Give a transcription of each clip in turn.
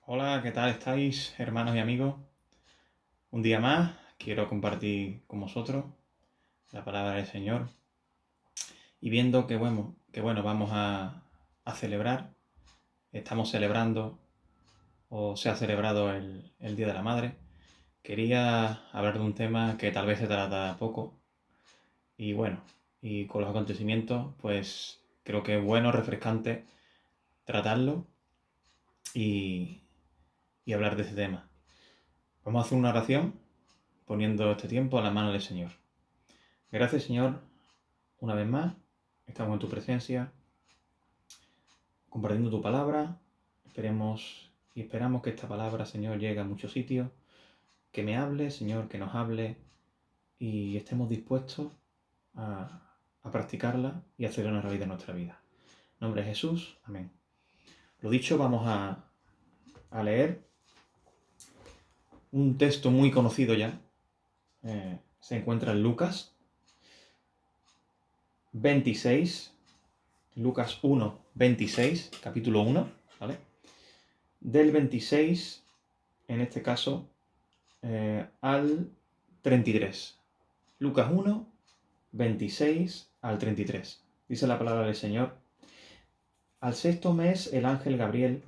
Hola, ¿qué tal estáis, hermanos y amigos? Un día más quiero compartir con vosotros la palabra del Señor y viendo que bueno, vamos a celebrar, estamos celebrando o se ha celebrado el Día de la Madre, quería hablar de un tema que tal vez se trata poco y bueno, y con los acontecimientos, pues creo que es bueno, refrescante tratarlo y, y hablar de este tema. Vamos a hacer una oración poniendo este tiempo a la mano del Señor. Gracias, Señor, una vez más. Estamos en tu presencia, compartiendo tu palabra. Esperamos que esta palabra, Señor, llegue a muchos sitios. Que me hable, Señor, que nos hable y estemos dispuestos a practicarla y hacerla una realidad en nuestra vida. En nombre de Jesús, amén. Lo dicho, vamos a leer un texto muy conocido ya. Se encuentra en Lucas 26, Lucas 1, 26, capítulo 1, ¿vale? Del 26, en este caso, al 33. Lucas 1, 26 al 33. Dice la palabra del Señor. Al sexto mes, el ángel Gabriel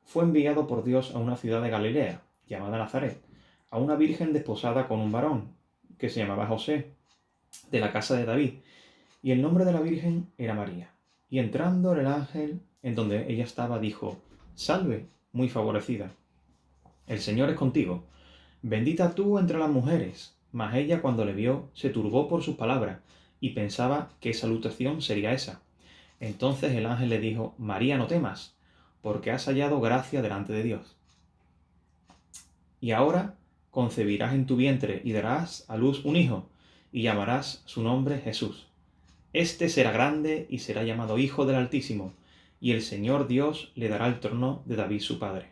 fue enviado por Dios a una ciudad de Galilea, llamada Nazaret, a una virgen desposada con un varón, que se llamaba José, de la casa de David, y el nombre de la virgen era María. Y entrando el ángel en donde ella estaba, dijo: Salve, muy favorecida, el Señor es contigo. Bendita tú entre las mujeres. Mas ella, cuando le vio, se turbó por sus palabras y pensaba qué salutación sería esa. Entonces el ángel le dijo: María, no temas, porque has hallado gracia delante de Dios. Y ahora concebirás en tu vientre y darás a luz un hijo, y llamarás su nombre Jesús. Este será grande y será llamado Hijo del Altísimo, y el Señor Dios le dará el trono de David su padre.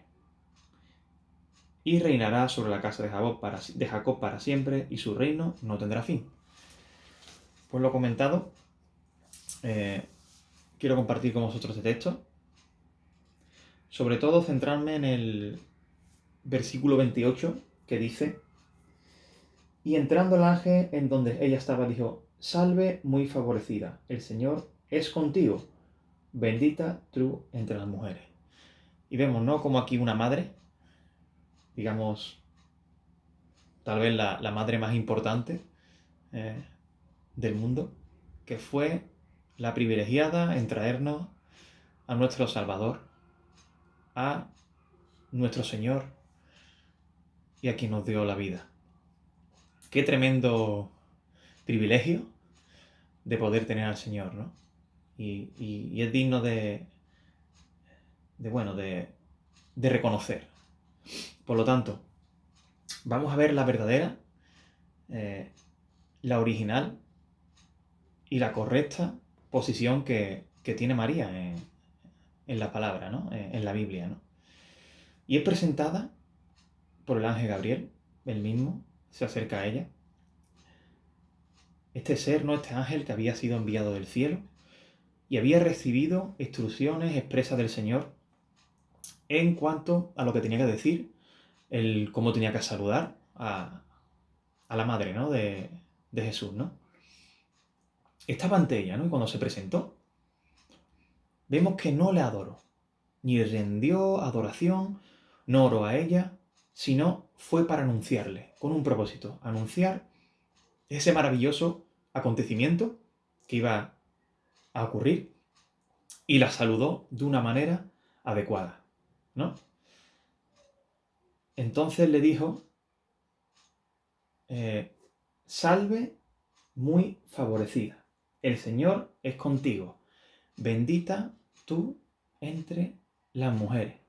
Y reinará sobre la casa de Jacob para siempre, y su reino no tendrá fin. Pues lo comentado, quiero compartir con vosotros este texto. Sobre todo centrarme en el versículo 28, que dice: Y entrando el ángel en donde ella estaba, dijo: Salve, muy favorecida, el Señor es contigo, bendita tú entre las mujeres. Y vemos, ¿no?, como aquí una madre, digamos, tal vez la madre más importante eh, del mundo, que fue la privilegiada en traernos a nuestro Salvador, a nuestro Señor y a quien nos dio la vida. Qué tremendo privilegio de poder tener al Señor, ¿no? Y es digno de reconocer. Por lo tanto, vamos a ver la verdadera, la original y la correcta posición que tiene María en la palabra, ¿no? En la Biblia, ¿no? Y es presentada por el ángel Gabriel, él mismo se acerca a ella. Este ser, ¿no?, este ángel que había sido enviado del cielo y había recibido instrucciones expresas del Señor en cuanto a lo que tenía que decir, cómo tenía que saludar a la madre, ¿no?, de Jesús, ¿no? Estaba ante ella, ¿no? Y cuando se presentó, vemos que no le adoró, ni rendió adoración, no oró a ella, sino fue para anunciarle, con un propósito: anunciar ese maravilloso acontecimiento que iba a ocurrir, y la saludó de una manera adecuada, ¿no? Entonces le dijo: Salve, muy favorecida, el Señor es contigo, bendita tú entre las mujeres.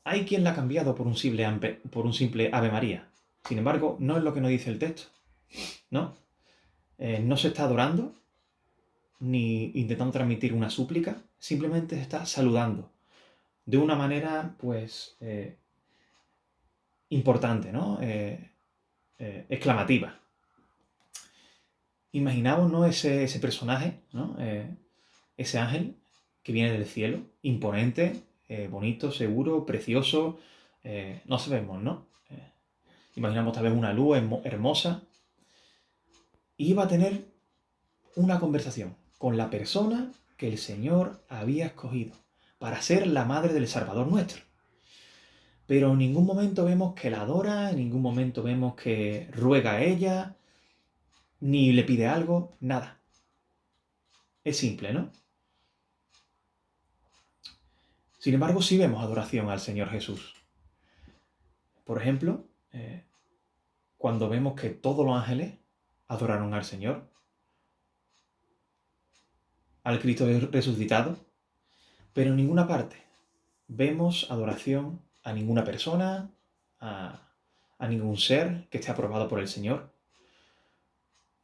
Hay quien la ha cambiado por un simple Ave María. Sin embargo, no es lo que nos dice el texto, ¿no? No se está adorando ni intentando transmitir una súplica, simplemente se está saludando de una manera, pues, importante, ¿no? Exclamativa. Imaginaos, ¿no?, ese personaje, ¿no? Ese ángel que viene del cielo, imponente, bonito, seguro, precioso, no sabemos, ¿no? Imaginamos tal vez una luz hermosa. Y iba a tener una conversación con la persona que el Señor había escogido para ser la madre del Salvador nuestro. Pero en ningún momento vemos que la adora, en ningún momento vemos que ruega a ella, ni le pide algo, nada. Es simple, ¿no? Sin embargo, sí vemos adoración al Señor Jesús. Por ejemplo, cuando vemos que todos los ángeles adoraron al Señor, al Cristo resucitado, pero en ninguna parte vemos adoración a ninguna persona, a ningún ser que esté aprobado por el Señor,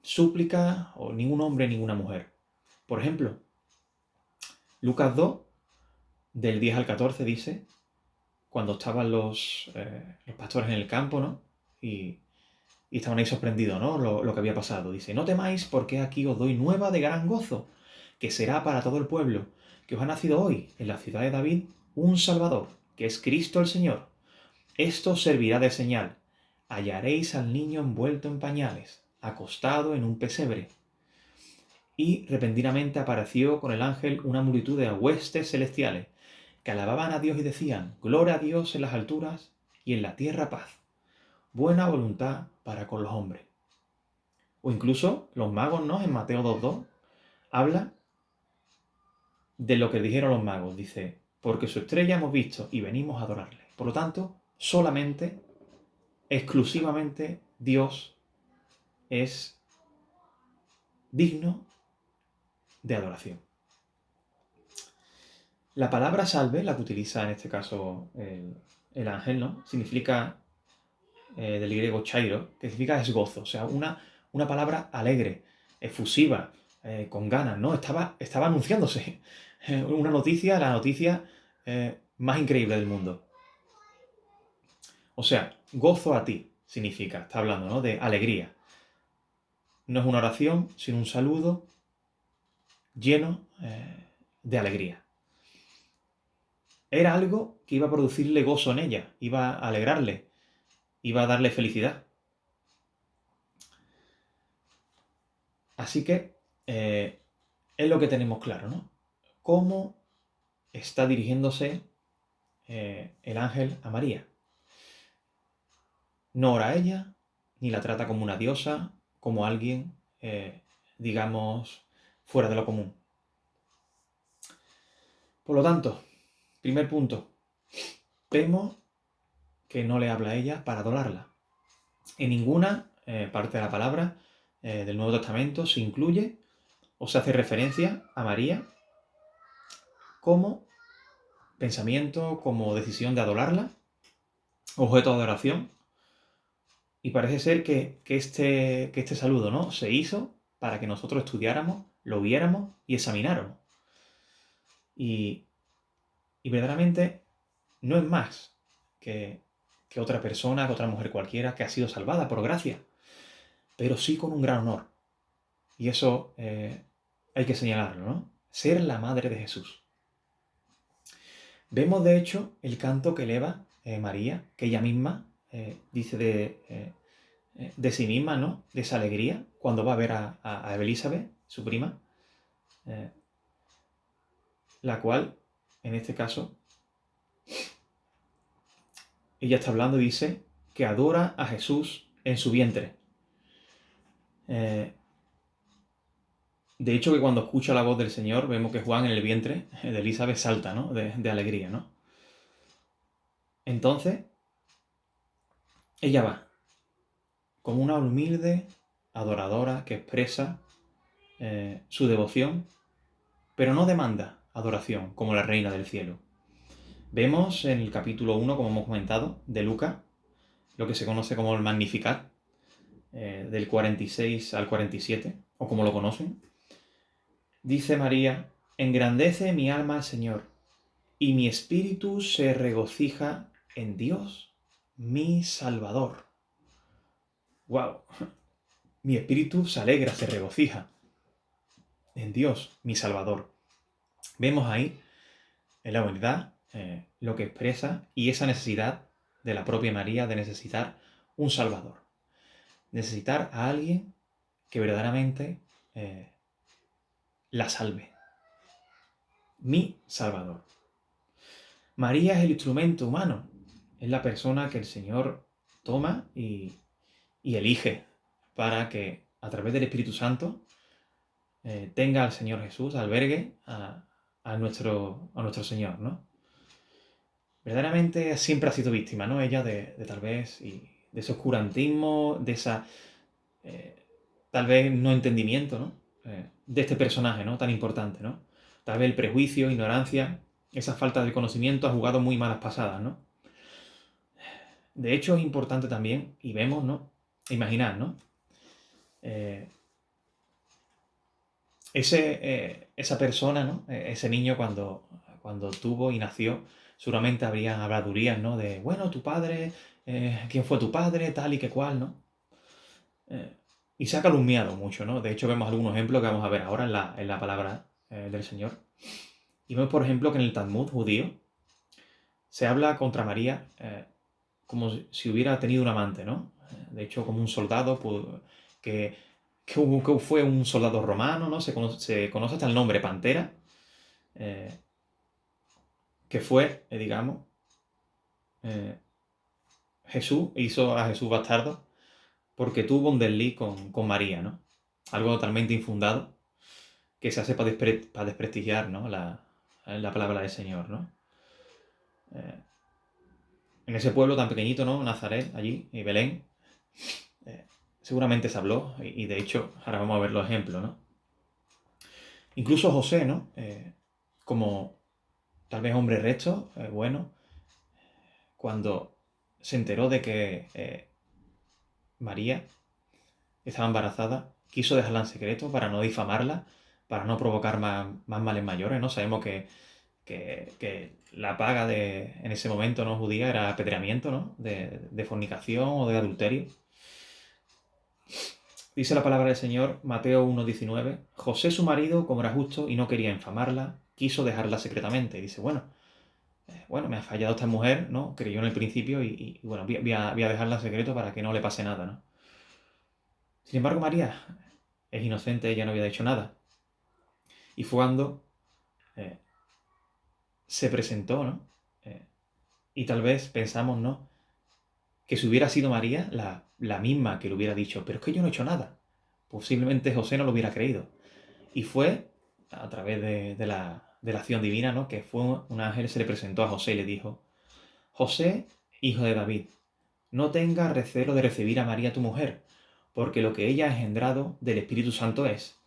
súplica o ningún hombre, ninguna mujer. Por ejemplo, Lucas 2, del 10 al 14 dice, cuando estaban los pastores en el campo, ¿no? Y estaban ahí sorprendidos, ¿no? Lo que había pasado. Dice, no temáis porque aquí os doy nueva de gran gozo, que será para todo el pueblo, que os ha nacido hoy en la ciudad de David un Salvador, que es Cristo el Señor. Esto os servirá de señal. Hallaréis al niño envuelto en pañales, acostado en un pesebre. Y repentinamente apareció con el ángel una multitud de huestes celestiales, que alababan a Dios y decían, gloria a Dios en las alturas y en la tierra paz, buena voluntad para con los hombres. O incluso los magos, ¿no? En Mateo 2.2 habla de lo que dijeron los magos. Dice, porque su estrella hemos visto y venimos a adorarle. Por lo tanto, solamente, exclusivamente, Dios es digno de adoración. La palabra salve, la que utiliza en este caso el ángel, ¿no? Significa, del griego chairo, que significa es gozo. O sea, una palabra alegre, efusiva, con ganas, ¿no? Estaba anunciándose una noticia, la noticia más increíble del mundo. O sea, gozo a ti significa, está hablando, ¿no? De alegría. No es una oración, sino un saludo lleno de alegría. Era algo que iba a producirle gozo en ella, iba a alegrarle, iba a darle felicidad. Así que es lo que tenemos claro, ¿no? Cómo está dirigiéndose el ángel a María. No ora a ella, ni la trata como una diosa, como alguien, digamos, fuera de lo común. Por lo tanto, primer punto, vemos que no le habla a ella para adorarla. En ninguna parte de la palabra del Nuevo Testamento se incluye o se hace referencia a María como pensamiento, como decisión de adorarla, objeto de adoración. Y parece ser que este saludo, ¿no? Se hizo para que nosotros estudiáramos, lo viéramos y examináramos. Y verdaderamente no es más que otra persona, que otra mujer cualquiera que ha sido salvada por gracia, pero sí con un gran honor. Y eso hay que señalarlo, ¿no? Ser la madre de Jesús. Vemos, de hecho, el canto que eleva María, que ella misma dice de sí misma, ¿no? De esa alegría, cuando va a ver a Elizabeth, su prima, la cual, en este caso, ella está hablando y dice que adora a Jesús en su vientre. De hecho, que cuando escucha la voz del Señor, vemos que Juan en el vientre de Elizabeth salta, ¿no? De alegría, ¿no? Entonces, ella va como una humilde adoradora que expresa su devoción, pero no demanda adoración como la reina del cielo. Vemos en el capítulo 1, como hemos comentado, de Lucas, lo que se conoce como el Magnificat, del 46 al 47, o como lo conocen. Dice María, engrandece mi alma al Señor, y mi espíritu se regocija en Dios, mi Salvador. ¡Wow! Mi espíritu se alegra, se regocija en Dios, mi Salvador. Vemos ahí, en la humanidad, lo que expresa y esa necesidad de la propia María de necesitar un Salvador. Necesitar a alguien que verdaderamente la salve. Mi Salvador. María es el instrumento humano. Es la persona que el Señor toma y elige para que a través del Espíritu Santo tenga al Señor Jesús, albergue a nuestro Señor, ¿no? Verdaderamente siempre ha sido víctima, ¿no? Ella de tal vez y de ese oscurantismo, de esa tal vez no entendimiento, ¿no? De este personaje, ¿no? Tan importante, ¿no? Tal vez el prejuicio, ignorancia, esa falta de conocimiento ha jugado muy malas pasadas, ¿no? De hecho, es importante también, y vemos, ¿no? Imaginar, ¿no? Esa persona, ¿no? Ese niño cuando tuvo y nació, seguramente habría habladurías, ¿no? De, bueno, tu padre, quién fue tu padre, tal y que cual, ¿no? Y se ha calumniado mucho, ¿no? De hecho, vemos algunos ejemplos que vamos a ver ahora en la palabra del Señor. Y vemos, por ejemplo, que en el Talmud judío se habla contra María como si hubiera tenido un amante, ¿no? De hecho, como un soldado que fue un soldado romano, ¿no? Se conoce hasta el nombre Pantera, que fue, digamos, Jesús, hizo a Jesús bastardo porque tuvo un desliz con María, ¿no? Algo totalmente infundado que se hace para desprestigiar, ¿no? la palabra del Señor, ¿no? En ese pueblo tan pequeñito, ¿no? Nazaret, allí, y Belén, seguramente se habló, y de hecho, ahora vamos a ver los ejemplos, ¿no? Incluso José, ¿no? Como tal vez hombre recto, bueno, cuando se enteró de que María estaba embarazada, quiso dejarla en secreto para no difamarla, para no provocar más males mayores, ¿no? Sabemos que la paga en ese momento no judía era apedreamiento, ¿no? De fornicación o de adulterio. Dice la palabra del Señor, Mateo 1,19, José su marido, como era justo y no quería infamarla, quiso dejarla secretamente. Y dice, bueno, me ha fallado esta mujer, ¿no? Creyó en el principio y bueno, voy a dejarla en secreto para que no le pase nada, ¿no? Sin embargo, María es inocente, ella no había hecho nada. Y fue cuando se presentó, ¿no? Y tal vez pensamos, ¿no? Que si hubiera sido María la misma que le hubiera dicho, pero es que yo no he hecho nada. Posiblemente José no lo hubiera creído. Y fue a través de la acción divina, ¿no? Que fue un ángel, se le presentó a José y le dijo, José, hijo de David, no tengas recelo de recibir a María tu mujer, porque lo que ella ha engendrado del Espíritu Santo es,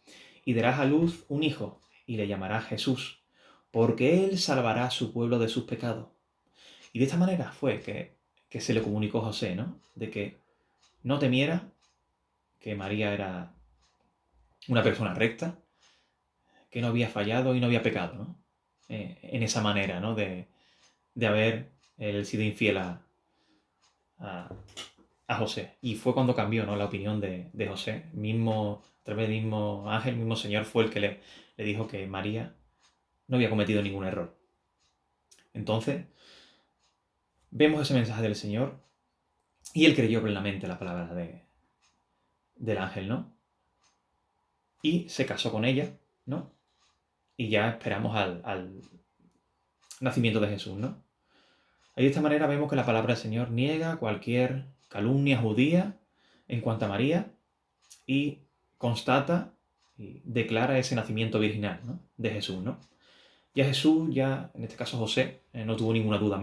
y darás a luz un hijo, y le llamarás Jesús, porque él salvará a su pueblo de sus pecados. Y de esta manera fue que se le comunicó a José, ¿no? De que no temiera, que María era una persona recta, que no había fallado y no había pecado, ¿no? En esa manera, ¿no? De haber sido infiel a José. Y fue cuando cambió, ¿no? La opinión de José. A través del mismo ángel, el mismo Señor fue el que le dijo que María no había cometido ningún error. Entonces, vemos ese mensaje del Señor y él creyó plenamente la palabra del ángel, ¿no? Y se casó con ella, ¿no? Y ya esperamos al nacimiento de Jesús, ¿no? Y de esta manera vemos que la palabra del Señor niega cualquier calumnia judía en cuanto a María y constata y declara ese nacimiento virginal, ¿no? De Jesús, ¿no? Ya Jesús, en este caso José, no tuvo ninguna duda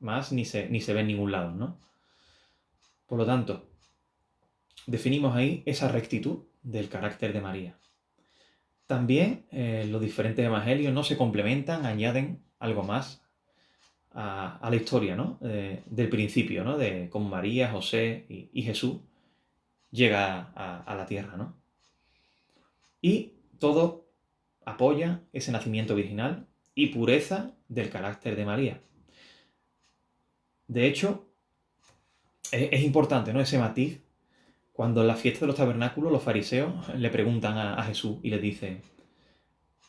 más ni se ve en ningún lado, ¿no? Por lo tanto, definimos ahí esa rectitud del carácter de María. También los diferentes evangelios no se complementan, añaden algo más a la historia, ¿no? Del principio, ¿no? De cómo María, José y Jesús llega a la tierra, ¿no? Y todo apoya ese nacimiento virginal y pureza del carácter de María. De hecho, es importante, ¿no? Ese matiz. Cuando en la fiesta de los tabernáculos los fariseos le preguntan a Jesús y le dicen,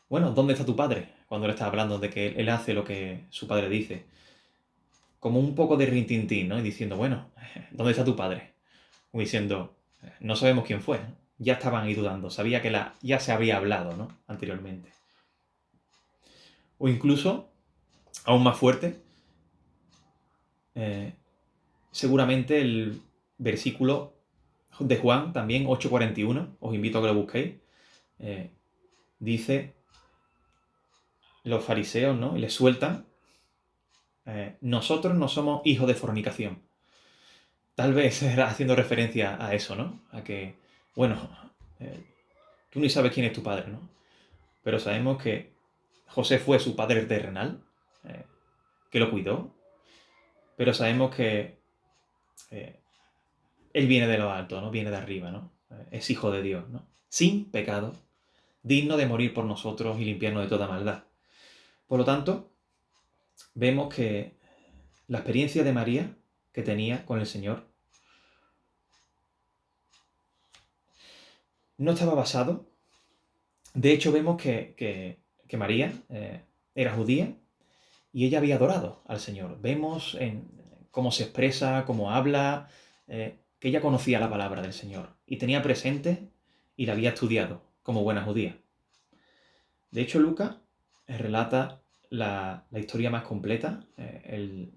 bueno, ¿dónde está tu padre? cuando él está hablando de que él hace lo que su padre dice. Como un poco de rintintín, ¿no? Y diciendo, bueno, ¿dónde está tu padre? Como diciendo, no sabemos quién fue. Ya estaban ahí dudando, sabía que ya se había hablado, ¿no? Anteriormente. O incluso, aún más fuerte, seguramente el versículo de Juan, también 8:41, os invito a que lo busquéis, dice, los fariseos, ¿no? Y les sueltan, nosotros no somos hijos de fornicación. Tal vez era haciendo referencia a eso, ¿no? A que, bueno, tú ni sabes quién es tu padre, ¿no? Pero sabemos que José fue su padre terrenal, que lo cuidó, pero sabemos que él viene de lo alto, ¿no? Viene de arriba, ¿no? Es hijo de Dios, ¿no? Sin pecado, digno de morir por nosotros y limpiarnos de toda maldad. Por lo tanto, vemos que la experiencia de María que tenía con el Señor no estaba basado. De hecho, vemos que María era judía y ella había adorado al Señor. Vemos en cómo se expresa, cómo habla, que ella conocía la palabra del Señor y tenía presente y la había estudiado como buena judía. De hecho, Lucas relata la historia más completa, el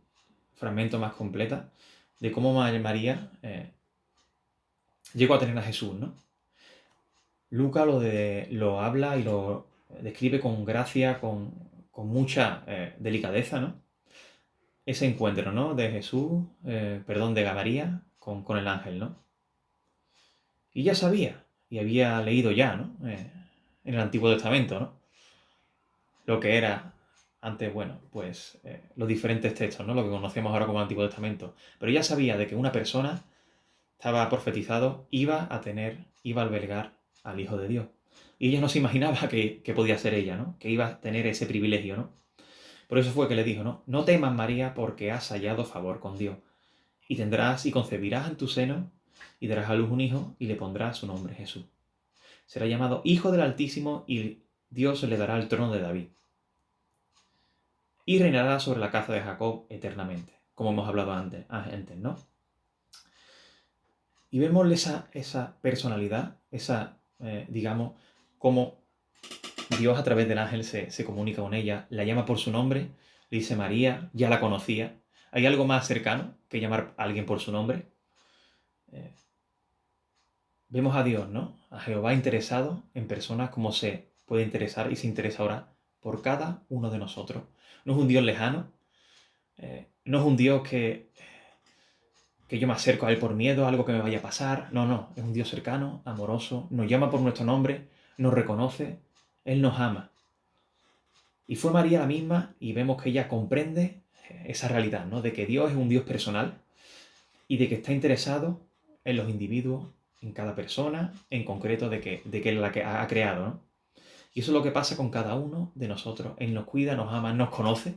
fragmento más completa de cómo María llegó a tener a Jesús, ¿no? Lucas lo habla y lo describe con gracia, con mucha delicadeza, ¿no? Ese encuentro, ¿no? De Jesús, de María con el ángel, ¿no? Y ya sabía, y había leído ya, ¿no? En el Antiguo Testamento, ¿no? Lo que era antes, bueno, pues los diferentes textos, ¿no? Lo que conocemos ahora como Antiguo Testamento. Pero ya sabía de que una persona, estaba profetizado, iba a albergar al Hijo de Dios. Y ella no se imaginaba que podía ser ella, ¿no? Que iba a tener ese privilegio, ¿no? Por eso fue que le dijo, ¿no? No temas, María, porque has hallado favor con Dios. Y tendrás y concebirás en tu seno, y darás a luz un hijo, y le pondrás su nombre Jesús. Será llamado Hijo del Altísimo, y Dios le dará el trono de David. Y reinará sobre la casa de Jacob eternamente, como hemos hablado antes, ¿no? Y vemos esa personalidad, digamos, cómo Dios a través del ángel se comunica con ella, la llama por su nombre, le dice María, ya la conocía. ¿Hay algo más cercano que llamar a alguien por su nombre? Vemos a Dios, ¿no? A Jehová interesado en personas como se puede interesar y se interesa ahora por cada uno de nosotros. No es un Dios lejano, no es un Dios que yo me acerco a Él por miedo, algo que me vaya a pasar. No, es un Dios cercano, amoroso, nos llama por nuestro nombre, nos reconoce, Él nos ama. Y fue María la misma y vemos que ella comprende esa realidad, ¿no? De que Dios es un Dios personal y de que está interesado en los individuos, en cada persona, en concreto de que Él la que ha creado, ¿no? Y eso es lo que pasa con cada uno de nosotros. Él nos cuida, nos ama, nos conoce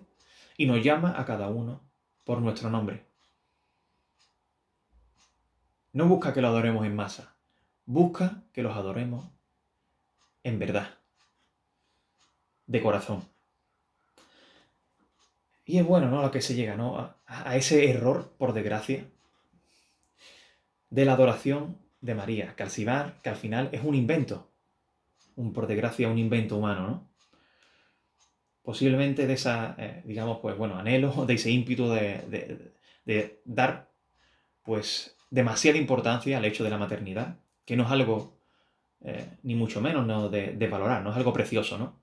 y nos llama a cada uno por nuestro nombre. No busca que lo adoremos en masa, busca que los adoremos en verdad, de corazón. Y es bueno, ¿no? A lo que se llega, ¿no? A ese error, por desgracia, de la adoración de María, que al final es un invento, por desgracia, un invento humano, ¿no? Posiblemente de esa, digamos, pues bueno, anhelo, de ese ímpetu de dar, pues, demasiada importancia al hecho de la maternidad, que no es algo, ni mucho menos, ¿no? de valorar, no es algo precioso, ¿no?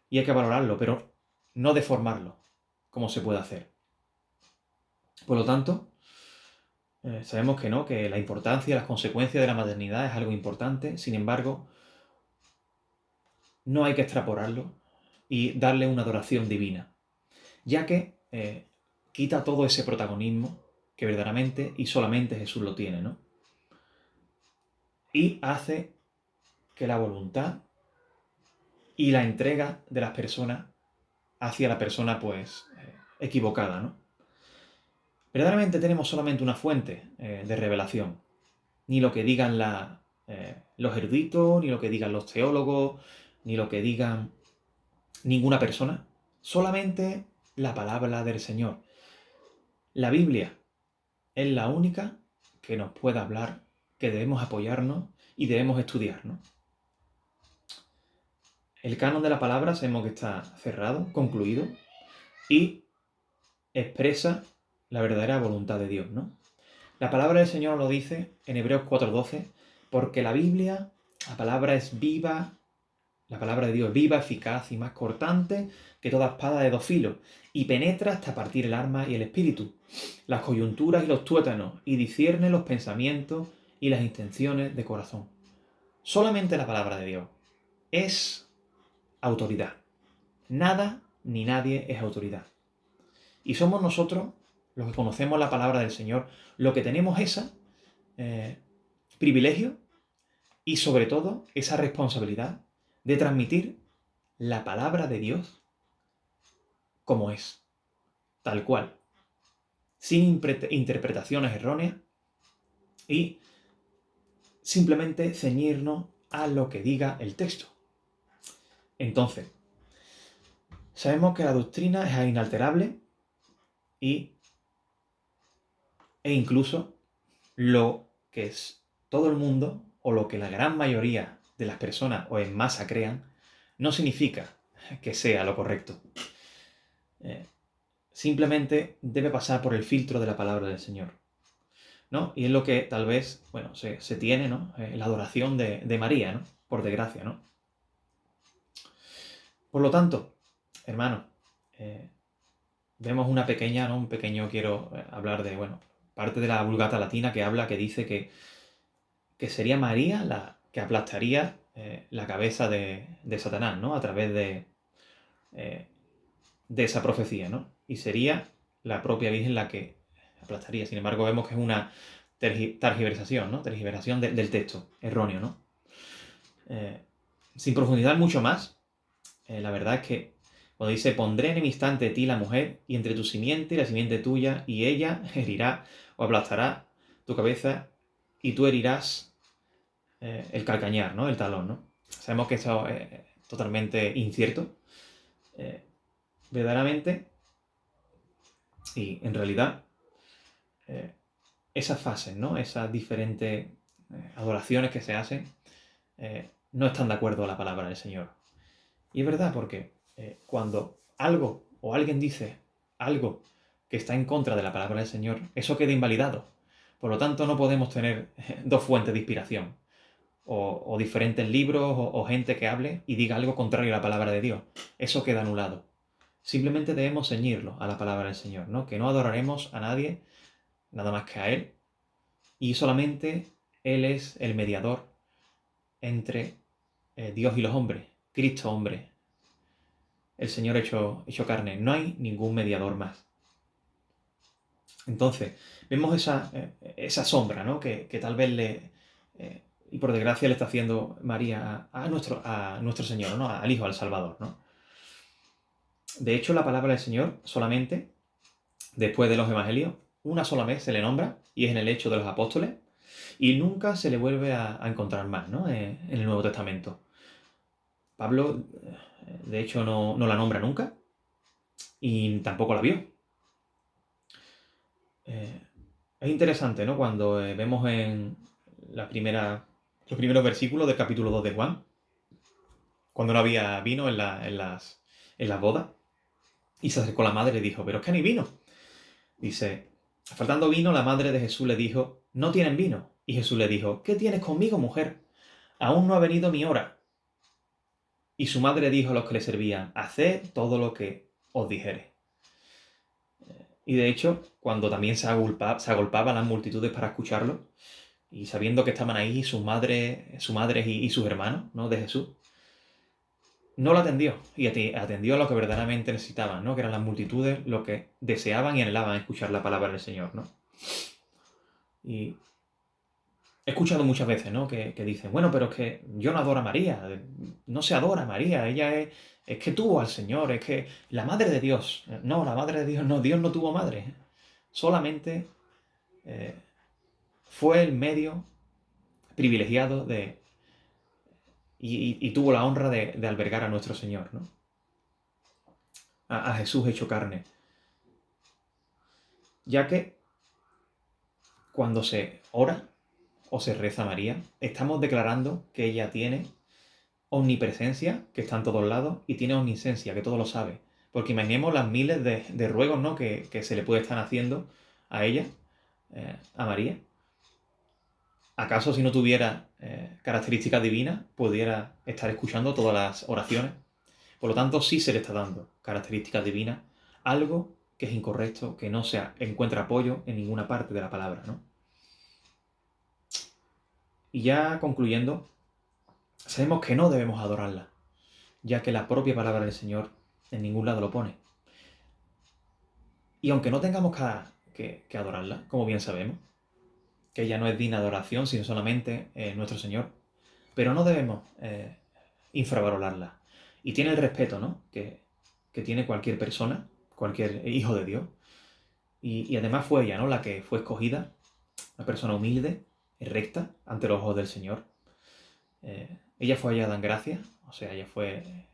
Y hay que valorarlo, pero no deformarlo, como se puede hacer. Por lo tanto, sabemos que no, que la importancia, las consecuencias de la maternidad es algo importante, sin embargo, no hay que extrapolarlo y darle una adoración divina, ya que quita todo ese protagonismo que verdaderamente y solamente Jesús lo tiene, ¿no? Y hace que la voluntad y la entrega de las personas hacia la persona, pues, equivocada, ¿no? Verdaderamente tenemos solamente una fuente de revelación, ni lo que digan los eruditos, ni lo que digan los teólogos, ni lo que digan ninguna persona, solamente la palabra del Señor. La Biblia es la única que nos puede hablar, que debemos apoyarnos y debemos estudiar, ¿no? El canon de la palabra sabemos que está cerrado, concluido, y expresa la verdadera voluntad de Dios, ¿no? La palabra del Señor lo dice en Hebreos 4:12, porque la Biblia, la palabra es viva, la palabra de Dios es viva, eficaz y más cortante que toda espada de dos filos, y penetra hasta partir el alma y el espíritu, las coyunturas y los tuétanos, y discierne los pensamientos y las intenciones de corazón. Solamente la palabra de Dios es autoridad. Nada ni nadie es autoridad. Y somos nosotros, los que conocemos la palabra del Señor, los que tenemos ese privilegio y sobre todo esa responsabilidad de transmitir la palabra de Dios como es, tal cual, sin interpretaciones erróneas y simplemente ceñirnos a lo que diga el texto. Entonces, sabemos que la doctrina es inalterable e incluso lo que es todo el mundo o lo que la gran mayoría de las personas o en masa crean, no significa que sea lo correcto. Simplemente debe pasar por el filtro de la palabra del Señor, ¿no? Y es lo que tal vez, bueno, se tiene, ¿no? La adoración de María, ¿no? Por desgracia, ¿no? Por lo tanto, hermanos, vemos una pequeña, ¿no? Un pequeño, quiero hablar de, bueno, parte de la Vulgata Latina que dice que sería María la que aplastaría la cabeza de Satanás, ¿no? A través de esa profecía, ¿no? Y sería la propia Virgen la que aplastaría. Sin embargo, vemos que es una tergiversación, ¿no? Tergiversación del texto, erróneo, ¿no? Sin profundizar mucho más, la verdad es que cuando dice, pondré enemistad ante ti la mujer, y entre tu simiente y la simiente tuya, y ella herirá o aplastará tu cabeza, y tú herirás el calcañar, ¿no? El talón, ¿no? Sabemos que eso es totalmente incierto. Verdaderamente, y en realidad, esas fases, ¿no? Esas diferentes adoraciones que se hacen, no están de acuerdo a la palabra del Señor. Y es verdad, porque cuando algo o alguien dice algo que está en contra de la palabra del Señor, eso queda invalidado. Por lo tanto, no podemos tener dos fuentes de inspiración, o diferentes libros, o gente que hable y diga algo contrario a la palabra de Dios. Eso queda anulado. Simplemente debemos ceñirlo a la palabra del Señor, ¿no? Que no adoraremos a nadie, nada más que a Él, y solamente Él es el mediador entre Dios y los hombres, Cristo hombre, el Señor hecho carne. No hay ningún mediador más. Entonces, vemos esa sombra, ¿no? Que tal vez y por desgracia le está haciendo María a nuestro Señor, ¿no? Al Hijo, al Salvador, ¿no? De hecho, la palabra del Señor solamente, después de los evangelios, una sola vez se le nombra, y es en el Hecho de los Apóstoles, y nunca se le vuelve a encontrar más, ¿no? En el Nuevo Testamento. Pablo, de hecho, no la nombra nunca, y tampoco la vio. Es interesante, ¿no? Cuando vemos en los primeros versículos del capítulo 2 de Juan, cuando no había vino en las bodas, y se acercó la madre y dijo, pero es que no hay vino. Dice, faltando vino, la madre de Jesús le dijo, no tienen vino. Y Jesús le dijo, ¿qué tienes conmigo, mujer? Aún no ha venido mi hora. Y su madre dijo a los que le servían, haced todo lo que os dijere. Y de hecho, cuando también se agolpaban las multitudes para escucharlo, y sabiendo que estaban ahí sus madres y sus hermanos, ¿no? De Jesús, no lo atendió, y atendió a lo que verdaderamente necesitaban, ¿no? Que eran las multitudes lo que deseaban y anhelaban escuchar la palabra del Señor, ¿no? Y he escuchado muchas veces, ¿no? Que dicen, bueno, pero es que yo no adoro a María, no se adora a María, ella es que tuvo al Señor, es que la madre de Dios. No, la madre de Dios no, Dios no tuvo madre. Solamente fue el medio privilegiado y tuvo la honra de albergar a nuestro Señor, ¿no? a Jesús hecho carne. Ya que cuando se ora o se reza a María, estamos declarando que ella tiene omnipresencia, que está en todos lados, y tiene omnisciencia, que todo lo sabe. Porque imaginemos las miles de ruegos, ¿no?, que se le puede estar haciendo a ella, a María. ¿Acaso si no tuviera características divinas, pudiera estar escuchando todas las oraciones? Por lo tanto, sí se le está dando características divinas, algo que es incorrecto, que no se encuentra apoyo en ninguna parte de la palabra, ¿no? Y ya concluyendo, sabemos que no debemos adorarla, ya que la propia palabra del Señor en ningún lado lo pone. Y aunque no tengamos que adorarla, como bien sabemos, que ella no es digna de adoración, sino solamente nuestro Señor, pero no debemos infravalorarla. Y tiene el respeto, ¿no?, que tiene cualquier persona, cualquier hijo de Dios. Y además fue ella, ¿no?, la que fue escogida, una persona humilde, recta, ante los ojos del Señor. Ella fue hallada en gracia, o sea, ella fue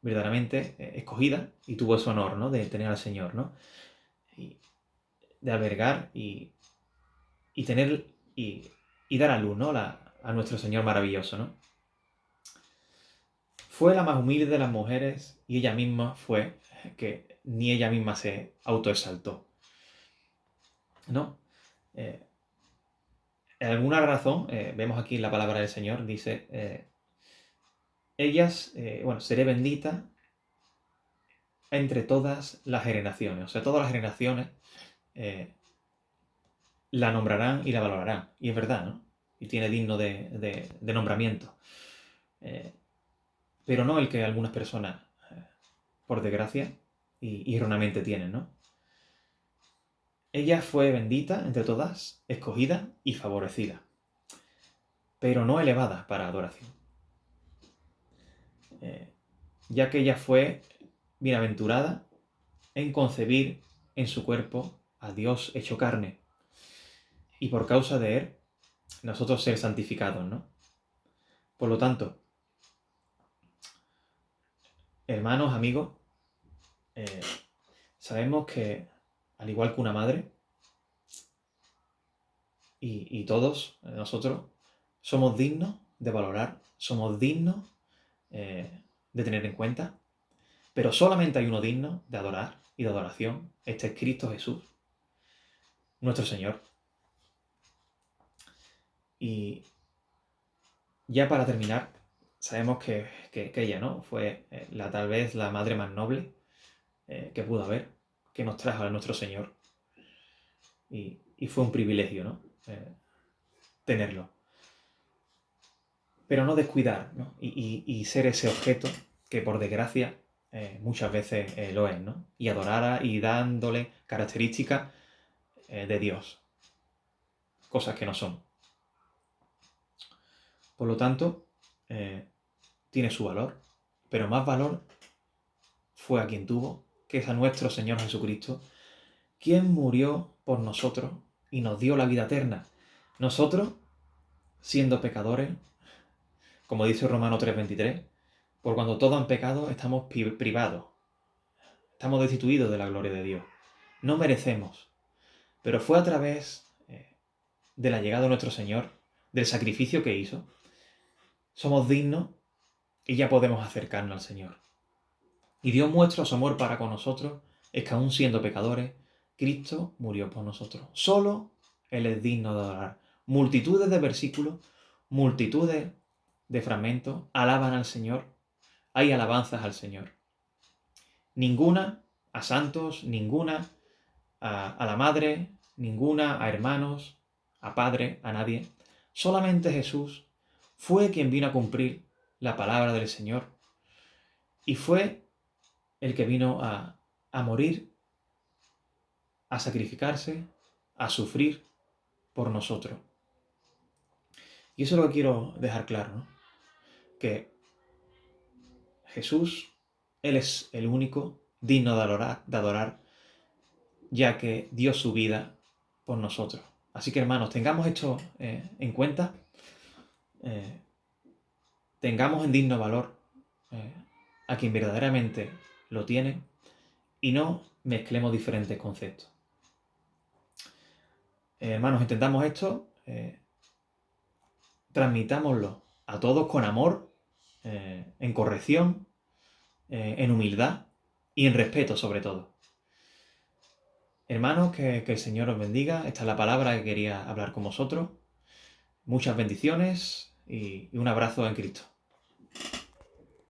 verdaderamente escogida y tuvo ese honor, ¿no?, de tener al Señor, ¿no?, y de albergar y tener y dar a luz, ¿no?, a nuestro Señor maravilloso, ¿no? Fue la más humilde de las mujeres y ella misma fue que ni ella misma se autoexaltó, ¿no? En alguna razón, vemos aquí en la palabra del Señor, dice, seré bendita entre todas las generaciones. O sea, todas las generaciones la nombrarán y la valorarán. Y es verdad, ¿no? Y tiene digno de nombramiento. Pero no el que algunas personas, por desgracia, y erróneamente tienen, ¿no? Ella fue bendita entre todas, escogida y favorecida, pero no elevada para adoración. Ya que ella fue bienaventurada en concebir en su cuerpo a Dios hecho carne, y por causa de él, nosotros ser santificados, ¿no? Por lo tanto, hermanos, amigos, sabemos que, al igual que una madre, y todos nosotros, somos dignos de valorar, somos dignos de tener en cuenta, pero solamente hay uno digno de adorar y de adoración. Este es Cristo Jesús, nuestro Señor. Y ya para terminar, sabemos que ella, ¿no?, fue tal vez la madre más noble que pudo haber, que nos trajo a nuestro Señor. Y fue un privilegio, ¿no?, tenerlo. Pero no descuidar, ¿no?, y ser ese objeto que por desgracia muchas veces lo es, ¿no? Y adorar y dándole características de Dios, cosas que no son. Por lo tanto, tiene su valor, pero más valor fue a quien tuvo, que es a nuestro Señor Jesucristo, quien murió por nosotros y nos dio la vida eterna. Nosotros, siendo pecadores, como dice Romano 3:23, por cuando todos han pecado estamos privados, estamos destituidos de la gloria de Dios. No merecemos, pero fue a través de la llegada de nuestro Señor, del sacrificio que hizo, somos dignos y ya podemos acercarnos al Señor. Y Dios muestra su amor para con nosotros, es que aún siendo pecadores, Cristo murió por nosotros. Solo Él es digno de adorar. Multitudes de versículos, multitudes de fragmentos alaban al Señor. Hay alabanzas al Señor. Ninguna a santos, ninguna a la madre, ninguna a hermanos, a padre, a nadie. Solamente Jesús fue quien vino a cumplir la palabra del Señor y fue el que vino a morir, a sacrificarse, a sufrir por nosotros. Y eso es lo que quiero dejar claro, ¿no? Que Jesús, Él es el único digno de adorar, ya que dio su vida por nosotros. Así que, hermanos, tengamos esto en cuenta, tengamos en digno valor a quien verdaderamente lo tiene, y no mezclemos diferentes conceptos. Hermanos, entendamos esto, transmitámoslo a todos con amor, en corrección, en humildad y en respeto sobre todo. Hermanos, que el Señor os bendiga. Esta es la palabra que quería hablar con vosotros. Muchas bendiciones y un abrazo en Cristo.